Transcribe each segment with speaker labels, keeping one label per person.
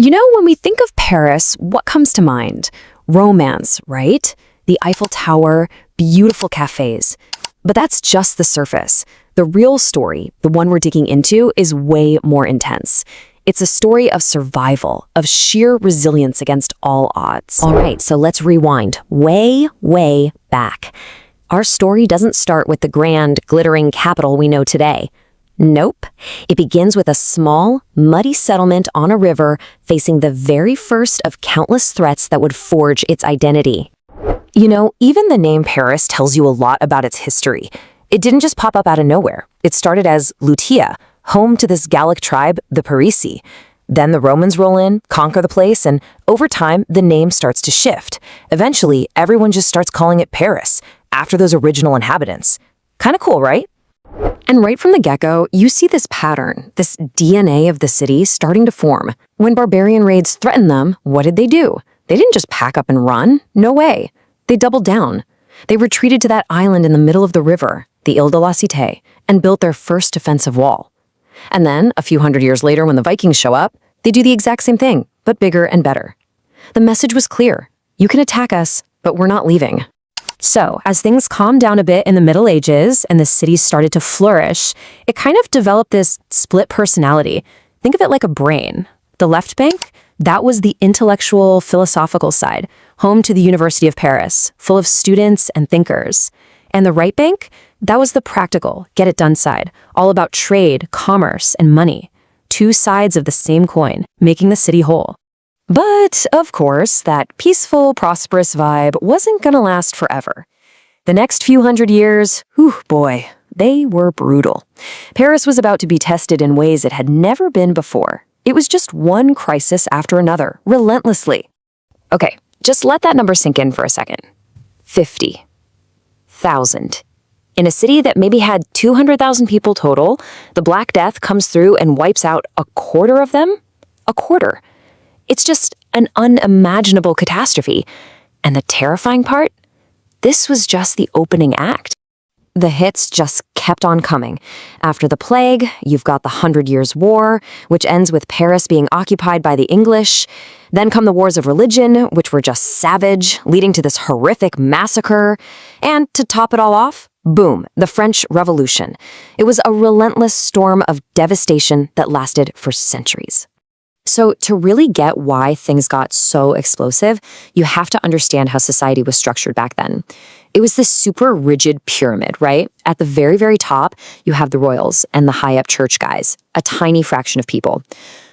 Speaker 1: When we think of Paris, what comes to mind? Romance, right? The Eiffel Tower, beautiful cafes. But that's just the surface. The real story, the one we're digging into, is way more intense. It's a story of survival, of sheer resilience against all odds. All right, so let's rewind way, way back. Our story doesn't start with the grand, glittering capital we know today. Nope. It begins with a small, muddy settlement on a river facing the very first of countless threats that would forge its identity. Even the name Paris tells you a lot about its history. It didn't just pop up out of nowhere. It started as Lutetia, home to this Gallic tribe, the Parisi. Then the Romans roll in, conquer the place, and over time, the name starts to shift. Eventually, everyone just starts calling it Paris, after those original inhabitants. Kinda cool, right? And right from the get-go, you see this pattern, this DNA of the city starting to form. When barbarian raids threatened them, what did they do? They didn't just pack up and run. No way. They doubled down. They retreated to that island in the middle of the river, the Ile de la Cité, and built their first defensive wall. And then, a few hundred years later when the Vikings show up, they do the exact same thing, but bigger and better. The message was clear. You can attack us, but we're not leaving. So, as things calmed down a bit in the Middle Ages and the city started to flourish, it kind of developed this split personality. Think of it like a brain. The left bank, that was the intellectual, philosophical side, home to the University of Paris, full of students and thinkers. And the right bank, that was the practical, get-it-done side, all about trade, commerce, and money. Two sides of the same coin, making the city whole. But, of course, that peaceful, prosperous vibe wasn't gonna last forever. The next few hundred years, boy, they were brutal. Paris was about to be tested in ways it had never been before. It was just one crisis after another, relentlessly. Okay, just let that number sink in for a second. 50,000. In a city that maybe had 200,000 people total, the Black Death comes through and wipes out a quarter of them? A quarter. It's just an unimaginable catastrophe. And the terrifying part? This was just the opening act. The hits just kept on coming. After the plague, you've got the 100 Years' War, which ends with Paris being occupied by the English. Then come the wars of religion, which were just savage, leading to this horrific massacre. And to top it all off, boom, the French Revolution. It was a relentless storm of devastation that lasted for centuries. So to really get why things got so explosive, you have to understand how society was structured back then. It was this super rigid pyramid, right? At the very, very top, you have the royals and the high-up church guys, a tiny fraction of people.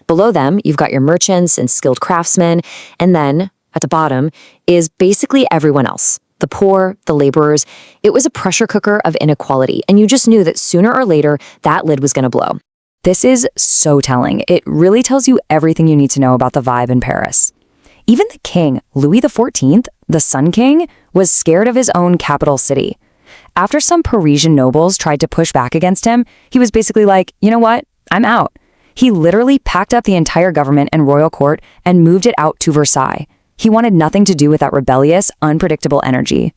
Speaker 1: Below them, you've got your merchants and skilled craftsmen, and then, at the bottom, is basically everyone else. The poor, the laborers. It was a pressure cooker of inequality, and you just knew that sooner or later, that lid was gonna blow. This is so telling. It really tells you everything you need to know about the vibe in Paris. Even the king, Louis XIV, the Sun King, was scared of his own capital city. After some Parisian nobles tried to push back against him, he was basically like, you know what? I'm out. He literally packed up the entire government and royal court and moved it out to Versailles. He wanted nothing to do with that rebellious, unpredictable energy.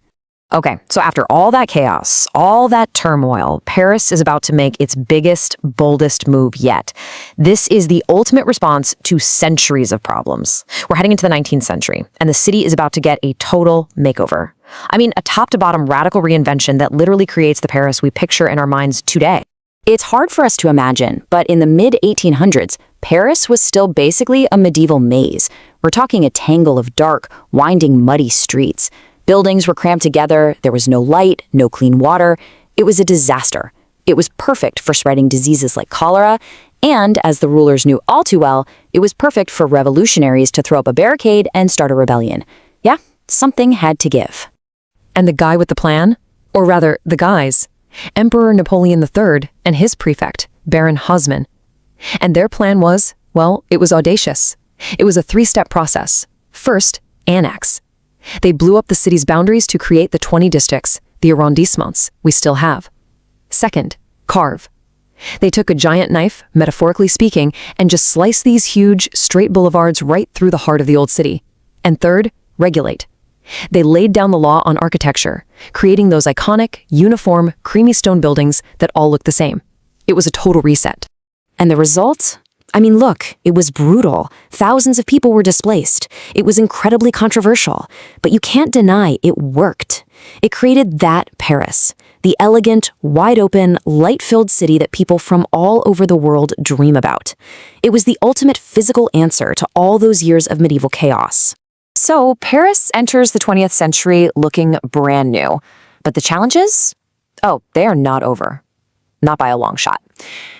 Speaker 1: Okay, so after all that chaos, all that turmoil, Paris is about to make its biggest, boldest move yet. This is the ultimate response to centuries of problems. We're heading into the 19th century, and the city is about to get a total makeover. I mean, a top-to-bottom radical reinvention that literally creates the Paris we picture in our minds today. It's hard for us to imagine, but in the mid-1800s, Paris was still basically a medieval maze. We're talking a tangle of dark, winding, muddy streets. Buildings were crammed together, there was no light, no clean water. It was a disaster. It was perfect for spreading diseases like cholera, and, as the rulers knew all too well, it was perfect for revolutionaries to throw up a barricade and start a rebellion. Yeah, something had to give. And the guy with the plan? Or rather, the guys. Emperor Napoleon III and his prefect, Baron Haussmann. And their plan was, well, it was audacious. It was a three-step process. First, annex. They blew up the city's boundaries to create the 20 districts, the arrondissements, we still have. Second, carve. They took a giant knife, metaphorically speaking, and just sliced these huge, straight boulevards right through the heart of the old city. And third, regulate. They laid down the law on architecture, creating those iconic, uniform, creamy stone buildings that all look the same. It was a total reset. And the result? I mean, look, it was brutal. Thousands of people were displaced. It was incredibly controversial. But you can't deny it worked. It created that Paris, the elegant, wide-open, light-filled city that people from all over the world dream about. It was the ultimate physical answer to all those years of medieval chaos. So, Paris enters the 20th century looking brand new. But the challenges? Oh, they are not over. Not by a long shot.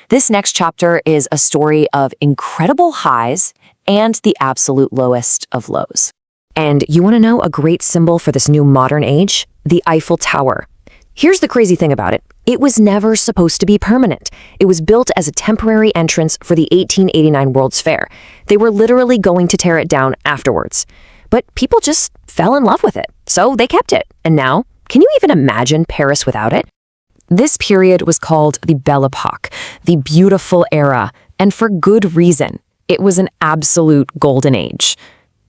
Speaker 1: This next chapter is a story of incredible highs and the absolute lowest of lows. And you want to know a great symbol for this new modern age? The Eiffel Tower. Here's the crazy thing about it. It was never supposed to be permanent. It was built as a temporary entrance for the 1889 World's Fair. They were literally going to tear it down afterwards. But people just fell in love with it, so they kept it. And now, can you even imagine Paris without it? This period was called the Belle Epoque, the beautiful era, and for good reason. It was an absolute golden age.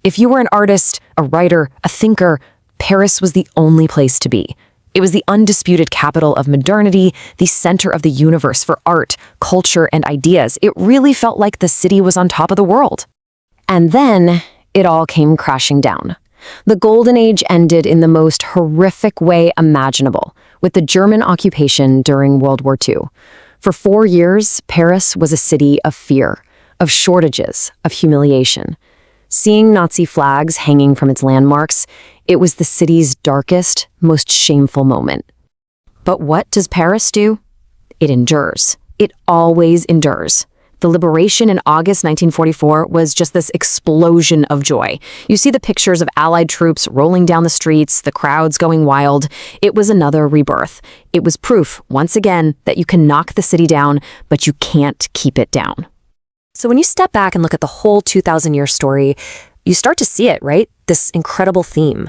Speaker 1: If you were an artist, a writer, a thinker, Paris was the only place to be. It was the undisputed capital of modernity, the center of the universe for art, culture, and ideas. It really felt like the city was on top of the world. And then it all came crashing down. The Golden Age ended in the most horrific way imaginable, with the German occupation during World War II. For 4 years, Paris was a city of fear, of shortages, of humiliation. Seeing Nazi flags hanging from its landmarks, it was the city's darkest, most shameful moment. But what does Paris do? It endures. It always endures. The liberation in August 1944 was just this explosion of joy. You see the pictures of Allied troops rolling down the streets, the crowds going wild. It was another rebirth. It was proof, once again, that you can knock the city down, but you can't keep it down. So when you step back and look at the whole 2,000-year story, you start to see it, right? This incredible theme.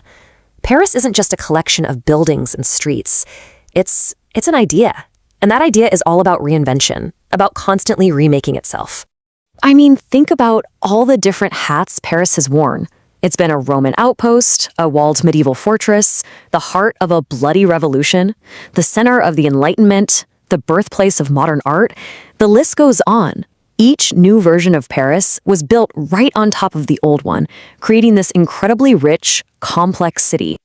Speaker 1: Paris isn't just a collection of buildings and streets. It's an idea. And that idea is all about reinvention, about constantly remaking itself. I mean, think about all the different hats Paris has worn. It's been a Roman outpost, a walled medieval fortress, the heart of a bloody revolution, the center of the Enlightenment, the birthplace of modern art. The list goes on. Each new version of Paris was built right on top of the old one, creating this incredibly rich, complex city.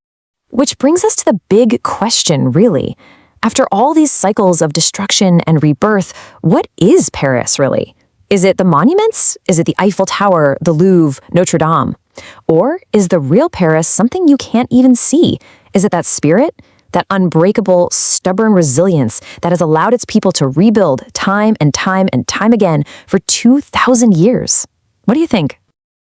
Speaker 1: Which brings us to the big question, really. After all these cycles of destruction and rebirth, what is Paris, really? Is it the monuments? Is it the Eiffel Tower, the Louvre, Notre-Dame? Or is the real Paris something you can't even see? Is it that spirit? That unbreakable, stubborn resilience that has allowed its people to rebuild time and time and time again for 2,000 years? What do you think?